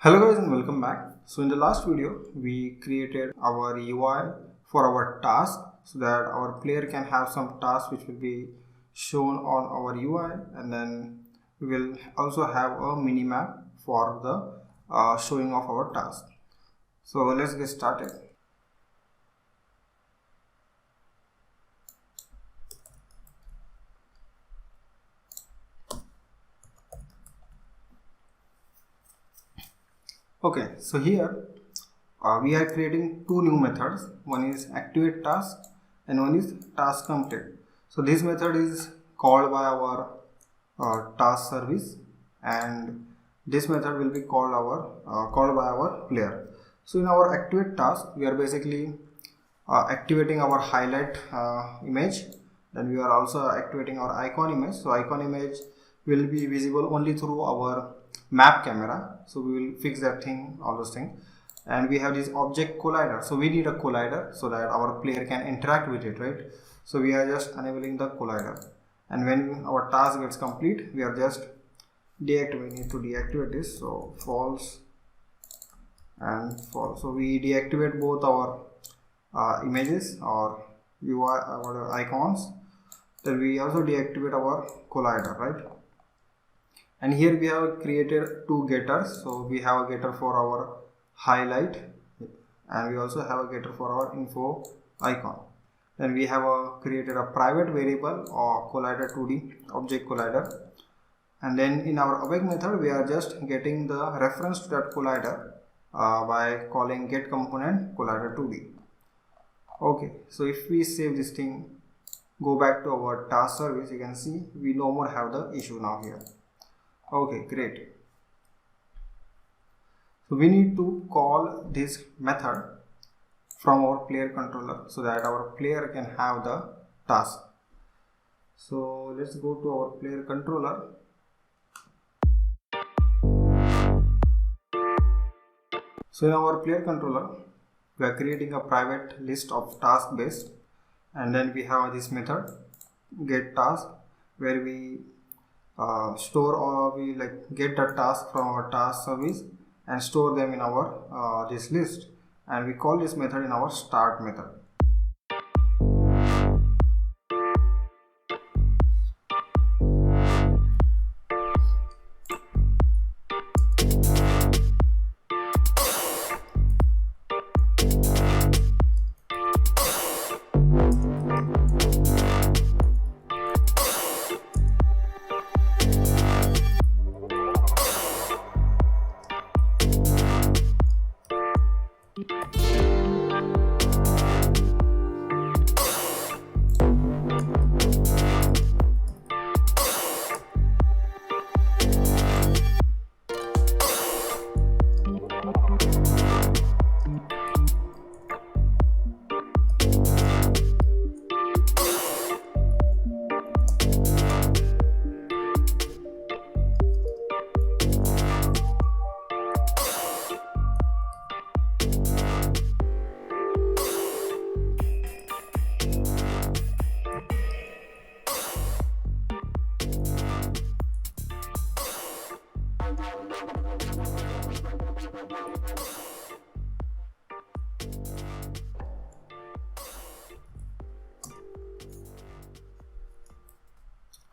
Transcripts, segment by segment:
Hello guys and welcome back. So in the last video we created our UI for our task so that our player can have some tasks which will be shown on our UI, and then we will also have a mini map for the showing of our task. So let's get started. Okay, so here we are creating two new methods. One is activate task and one is task complete. So this method is called by our task service, and this method will be called by our player. So in our activate task we are basically activating our highlight image. Then we are also activating our icon image. So icon image will be visible only through our map camera, so we will fix that thing, all those things. And we have this object collider, so we need a collider so that our player can interact with it, right? So we are just enabling the collider, and when our task gets complete we are just we need to deactivate this. So false and false, so we deactivate both our images or UI or icons. Then we also deactivate our collider, right? And here we have created two getters. So we have a getter for our highlight and we also have a getter for our info icon. Then we have created a private variable or collider 2D object collider, and then in our awake method we are just getting the reference to that collider by calling get component collider 2D. Okay, so if we save this thing, go back to our task service, you can see we no more have the issue now here. Okay, great. So we need to call this method from our player controller so that our player can have the task. So let's go to our player controller. So in our player controller we are creating a private list of task based, and then we have this method get task where we store, or we like get the task from our task service and store them in our this list, and we call this method in our start method.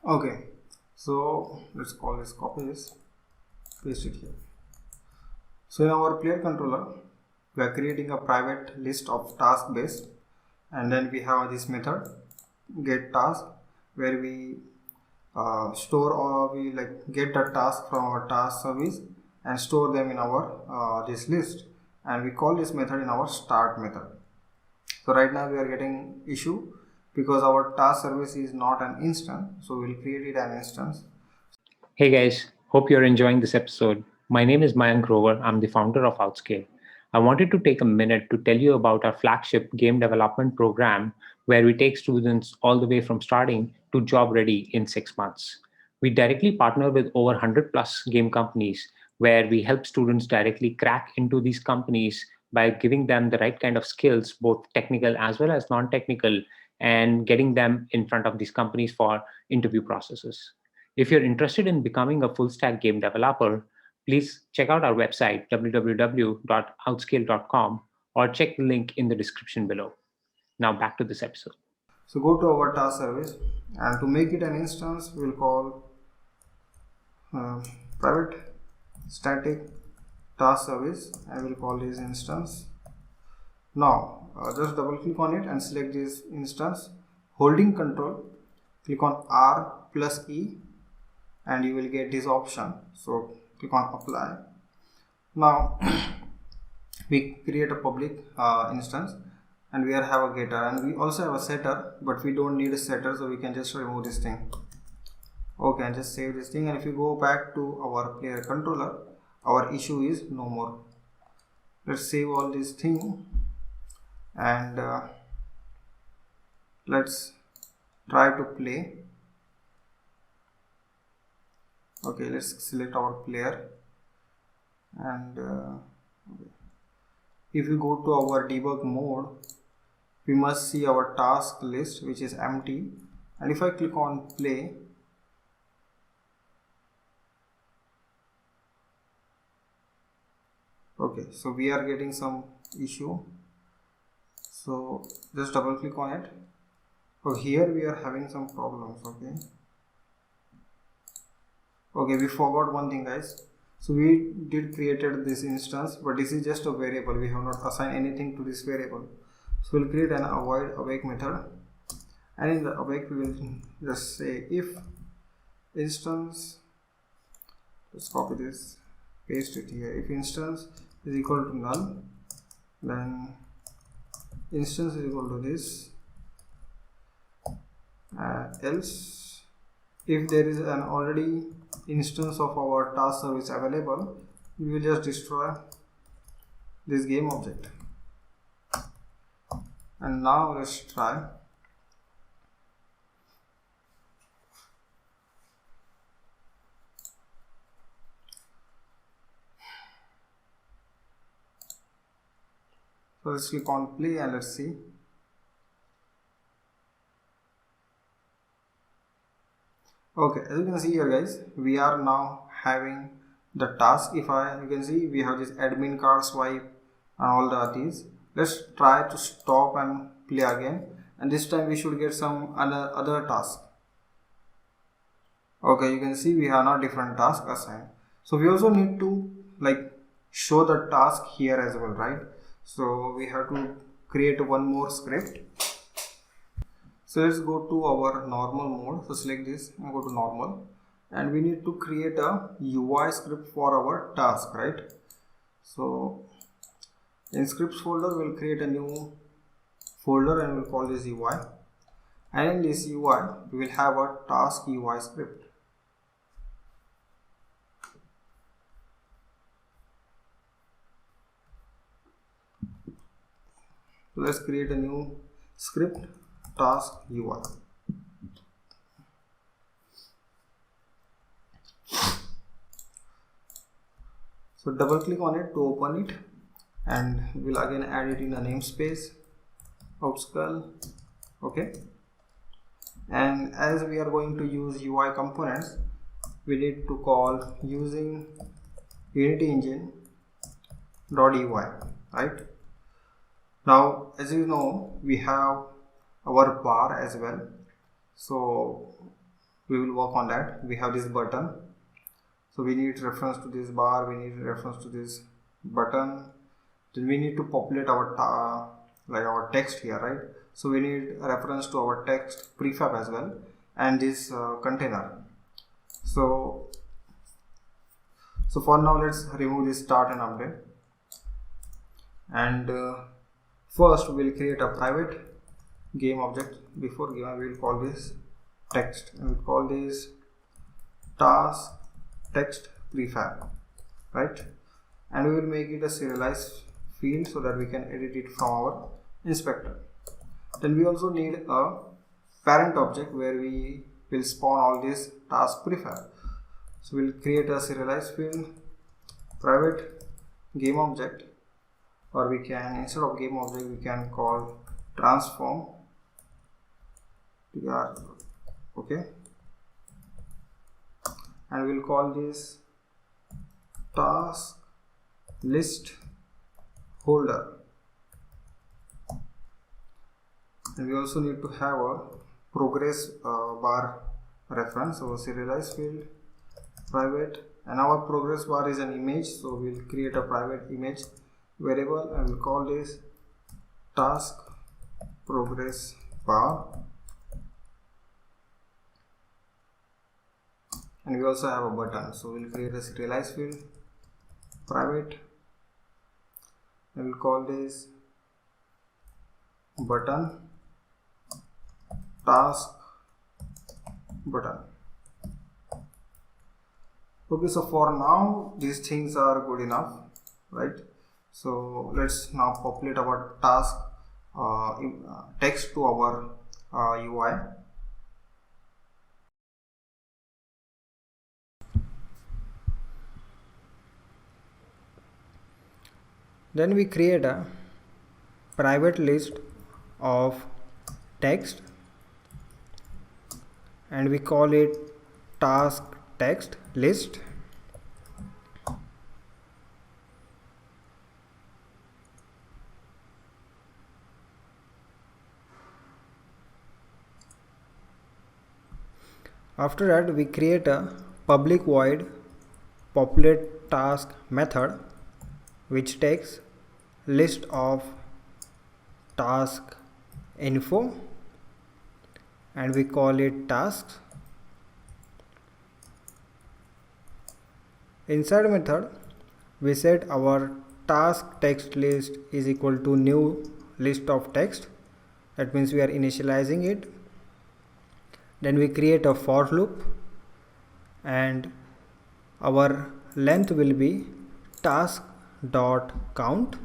Okay, so let's call this, copy this, paste it here. So in our player controller we are creating a private list of task based, and then we have this method get task where we store, or we like get the task from our task service and store them in our this list, and we call this method in our start method. So right now we are getting issue because our task service is not an instance, so we'll create it an instance. Hey guys, hope you're enjoying this episode. My name is Mayank Grover. I'm the founder of Outscale. I wanted to take a minute to tell you about our flagship game development program where we take students all the way from starting to job ready in 6 months. We directly partner with over 100 plus game companies where we help students directly crack into these companies by giving them the right kind of skills, both technical as well as non technical, and getting them in front of these companies for interview processes. If you're interested in becoming a full stack game developer, Please check out our website, www.outscale.com, or check the link in the description below. Now back to this episode. So go to our task service, and to make it an instance, we'll call private static task service, and we'll call this instance. Now just double click on it and select this instance. Holding control, click on R plus E, and you will get this option. So click on apply. Now we create a public instance, and we have a getter, and we also have a setter, but we don't need a setter, so we can just remove this thing. Okay, and just save this thing, and if you go back to our player controller, our issue is no more. Let's save all this thing, and let's try to play. Okay, let's select our player, and if you go to our debug mode, we must see our task list, which is empty, and if I click on play, okay, so we are getting some issue. So just double click on it. So here we are having some problems. Okay, we forgot one thing, guys. So we did created this instance, but this is just a variable. We have not assigned anything to this variable. So we'll create an avoid awake method, and in the awake we will just say if instance, let's copy this, paste it here. If instance is equal to null, then instance is equal to this, else if there is an already instance of our task service available, we will just destroy this game object. And now let's try. So let's click on play and let's see. Okay, as you can see here, guys, we are now having the task. You can see we have this admin card swipe and all the these. Let's try to stop and play again, and this time we should get some other task. Okay, you can see we have now different task assigned. So we also need to show the task here as well, right? So we have to create one more script. So let's go to our normal mode. So select this and go to normal, and we need to create a UI script for our task, right? So in scripts folder, we'll create a new folder and we'll call this UI, and in this UI we will have a task UI script. So let's create a new script, task UI. So double click on it to open it, and we'll again add it in a namespace, Outscale. Okay, and as we are going to use UI components, we need to call using Unity Engine .ui, right? Now, as you know, we have our bar as well, so we will work on that. We have this button, so we need reference to this bar, we need reference to this button, then we need to populate our our text here, right? So we need a reference to our text prefab as well, and this container. So for now, let's remove this start and update, and first we'll create a private game object. Before game, we'll call this text, and we'll call this task text prefab, right? And we will make it a serialized field so that we can edit it from our inspector. Then we also need a parent object where we will spawn all this task prefab. So we'll create a serialized field, private game object, or we can, instead of game object, we can call transform tr. Okay, and we'll call this task list holder, and we also need to have a progress bar reference. So serialize field private, and our progress bar is an image, so we'll create a private image variable and we'll call this task progress bar. And we also have a button, so we'll create a serialize field private and we'll call this button task button. Okay, so for now these things are good enough, right? So let's now populate our task text to our UI. Then we create a private list of text and we call it task text list. After that, we create a public void populate task method which takes list of task info and we call it tasks. Inside method, we set our task text list is equal to new list of text. That means we are initializing it. Then we create a for loop and our length will be task dot count.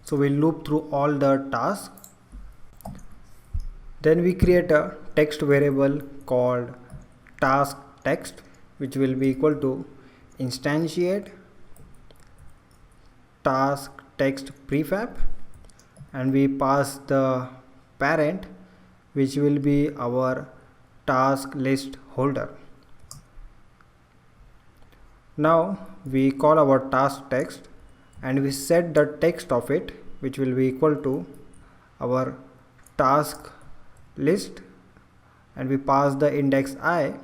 So we'll loop through all the tasks. Then we create a text variable called task text which will be equal to instantiate task text prefab and we pass the parent which will be our task list holder. Now we call our task text and we set the text of it which will be equal to our task list and we pass the index I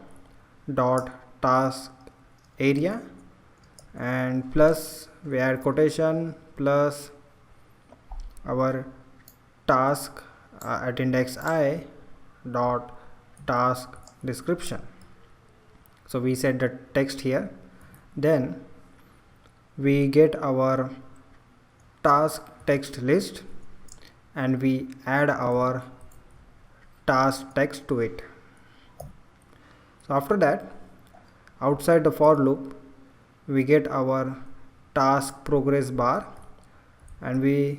dot task area and plus we add quotation plus our task at index I dot task description. So we set the text here. Then we get our task text list and we add our task text to it. So after that, outside the for loop, we get our task progress bar and we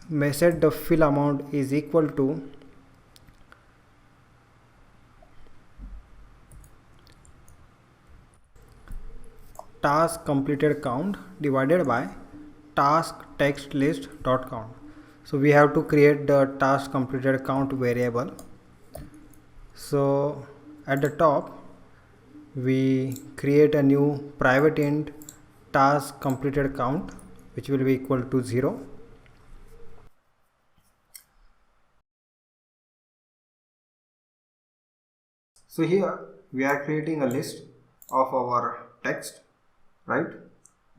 may set the fill amount is equal to task completed count divided by task text list dot count. So we have to create the task completed count variable. So at the top we create a new private int task completed count which will be equal to 0. So here we are creating a list of our text, right?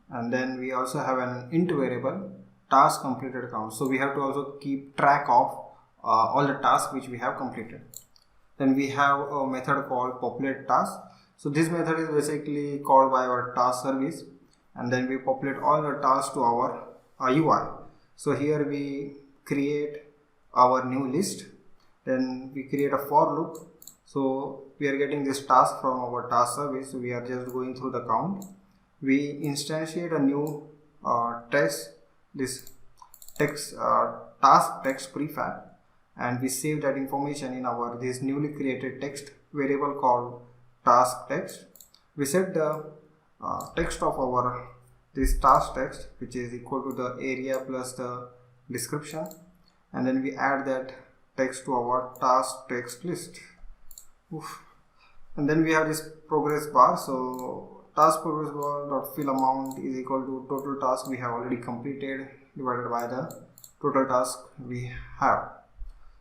And then we also have an int variable task completed count. So we have to also keep track of all the tasks which we have completed. Then we have a method called populate task. So this method is basically called by our task service and then we populate all the tasks to our UI. So here we create our new list, then we create a for loop. So we are getting this task from our task service, so we are just going through the count. We instantiate a new task text prefab and we save that information in our this newly created text variable called task text. We set the text of our this task text which is equal to the area plus the description and then we add that text to our task text list. Oof. And then we have this progress bar. So task progress bar dot fill amount is equal to total task we have already completed divided by the total task we have.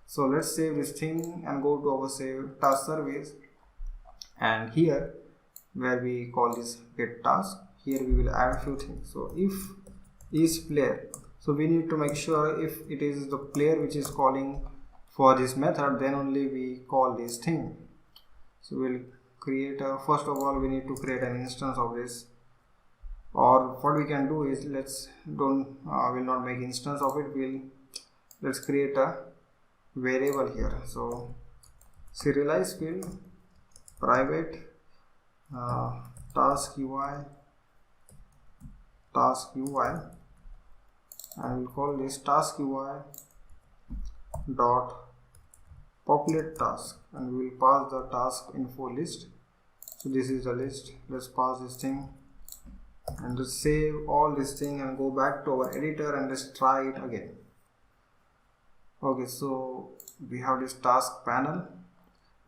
So let's save this thing and go to our save task service, and here where we call this get task, here we will add a few things. So if is player, so we need to make sure if it is the player which is calling for this method, then only we call this thing. So we'll create a, first of all we need to create an instance of this, or what we can do is will not make instance of it, let's create a variable here. So serialize field private task UI, and we'll call this task UI dot populate task, and we will pass the task info list. So this is the list. Let's pass this thing and just save all this thing and go back to our editor and let's try it again. Okay, so we have this task panel.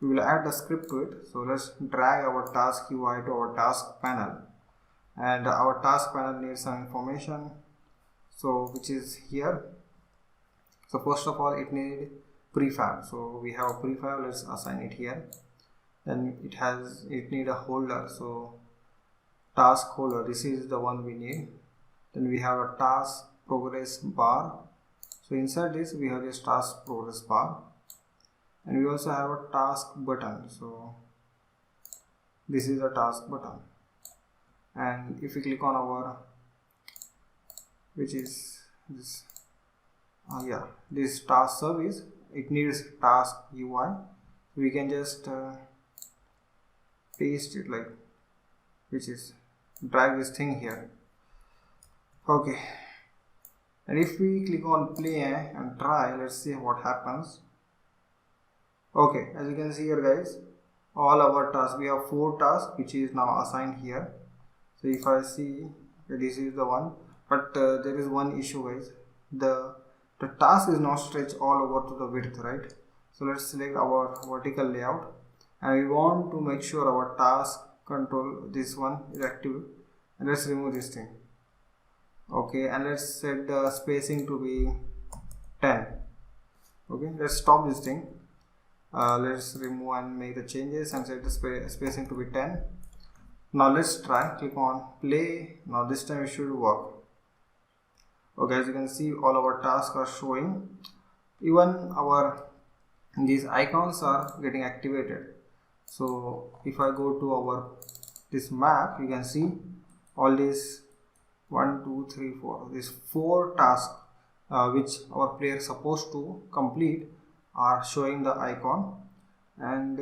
We will add the script to it. So let's drag our task UI to our task panel, and our task panel needs some information, so which is here. So first of all it needs prefab, so we have a prefab, let's assign it here. Then it need a holder, so task holder, this is the one we need. Then we have a task progress bar, so inside this we have this task progress bar, and we also have a task button, so this is a task button. And if we click on our, which is this this task service, it needs task UI, we can just paste it, like, which is drag this thing here. Okay, and if we click on play and try, let's see what happens. Okay, as you can see here guys, all our tasks, we have 4 tasks which is now assigned here. So if I see, this is the one, but there is one issue guys, the task is not stretched all over to the width, right? So let's select our vertical layout, and we want to make sure our task control, this one is active, and let's remove this thing. Okay, and let's set the spacing to be 10. Okay, let's stop this thing. Let's remove and make the changes and set the spacing to be 10. Now let's try, click on play. Now this time it should work. Okay, as you can see, all our tasks are showing, even these icons are getting activated. So if I go to this map, you can see all these 1 2 3 4, these 4 tasks which our player is supposed to complete are showing the icon. And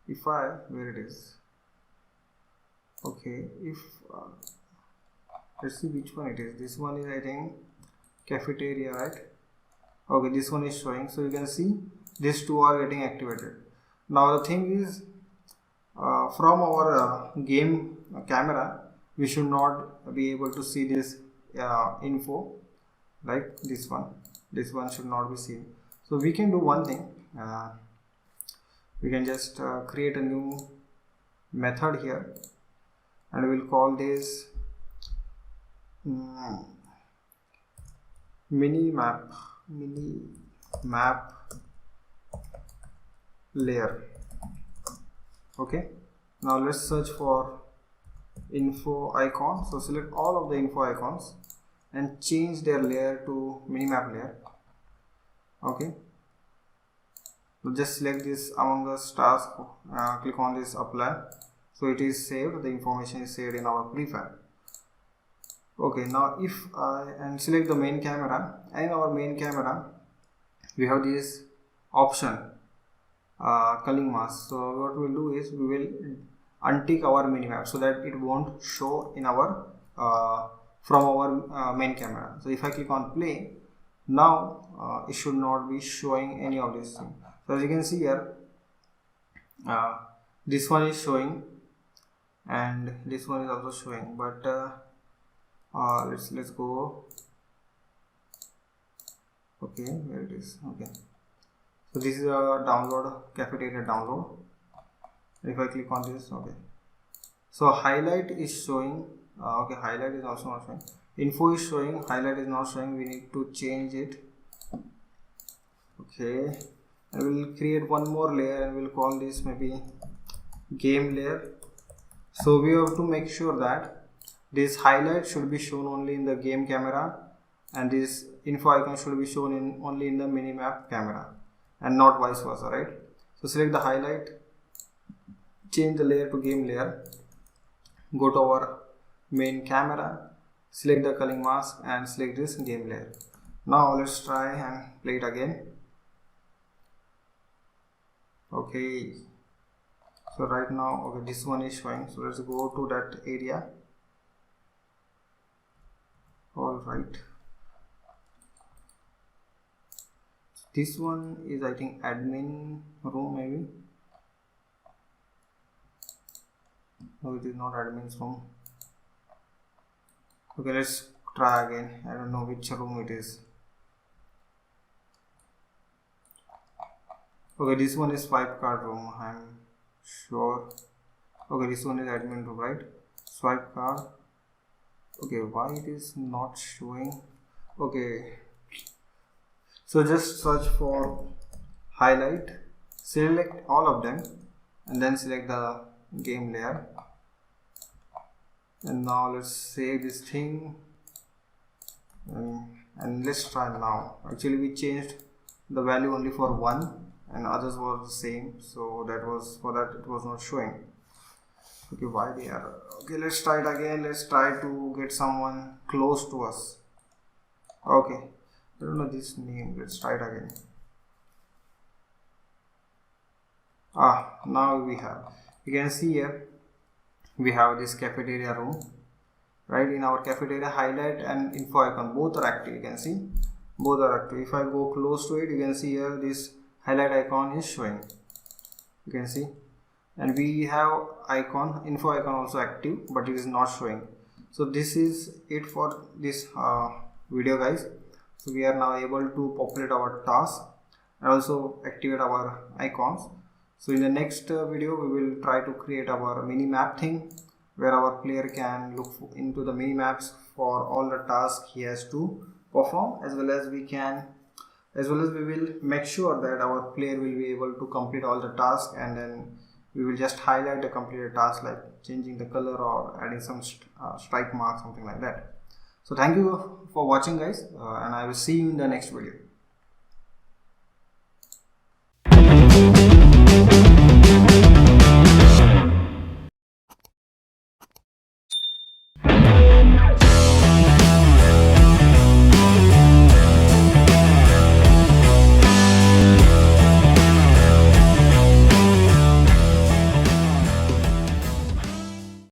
if I, where it is, okay, if let's see which one it is. This one is, I think, cafeteria, right? Okay, this one is showing, so you can see these 2 are getting activated. Now the thing is, from our game camera, we should not be able to see this info, like this one should not be seen. So we can do one thing, we can just create a new method here, and we'll call this mini map layer. Okay, now let's search for info icon. So select all of the info icons and change their layer to minimap layer. Okay, so just select this Among Us task, click on this apply, so it is saved, the information is saved in our prefab. Okay, now if and select the main camera, and in our main camera we have this option culling mask. So what we'll do is we will untick our minimap so that it won't show in our from our main camera. So if I click on play, now it should not be showing any of this thing. So as you can see here, this one is showing and this one is also showing, but let's go. Okay, where it is. Okay, so this is a download, cafeteria download. If I click on this, okay, So highlight is showing. Okay, highlight is also not showing. Info is showing, highlight is not showing. We need to change it. Okay, I will create one more layer and we'll call this maybe game layer. So we have to make sure that this highlight should be shown only in the game camera, and this info icon should be shown in only in the minimap camera, and not vice versa, right? So select the highlight, change the layer to game layer, go to our main camera, select the culling mask and select this game layer. Now let's try and play it again. Okay, so right now, okay, this one is showing, so let's go to that area. All right, this one is, I think, admin room maybe. No, it is not admin's room. Okay, let's try again. I don't know which room it is. Okay, this one is swipe card room, I'm sure. Okay, this one is admin room, right? Swipe card. Okay, why it is not showing? Okay, so just search for highlight, select all of them, and then select the game layer. And now let's save this thing, and let's try now. Actually, we changed the value only for one, and others were the same, so that was for that it was not showing. Okay, why the error? Okay, let's try it again. Let's try to get someone close to us. Okay, I don't know this name. Let's try it again. Now we have, you can see here we have this cafeteria room, right? In our cafeteria, highlight and info icon both are active. You can see both are active. If I go close to it, you can see here this highlight icon is showing, you can see, and we have icon, info icon also active, but it is not showing. So this is it for this video, guys. So we are now able to populate our task and also activate our icons. So in the next video, we will try to create our mini map thing, where our player can look into the mini maps for all the tasks he has to perform, as well as we will make sure that our player will be able to complete all the tasks, and then we will just highlight the completed task, like changing the color or adding some strike mark, something like that. So thank you for watching, guys, and I will see you in the next video.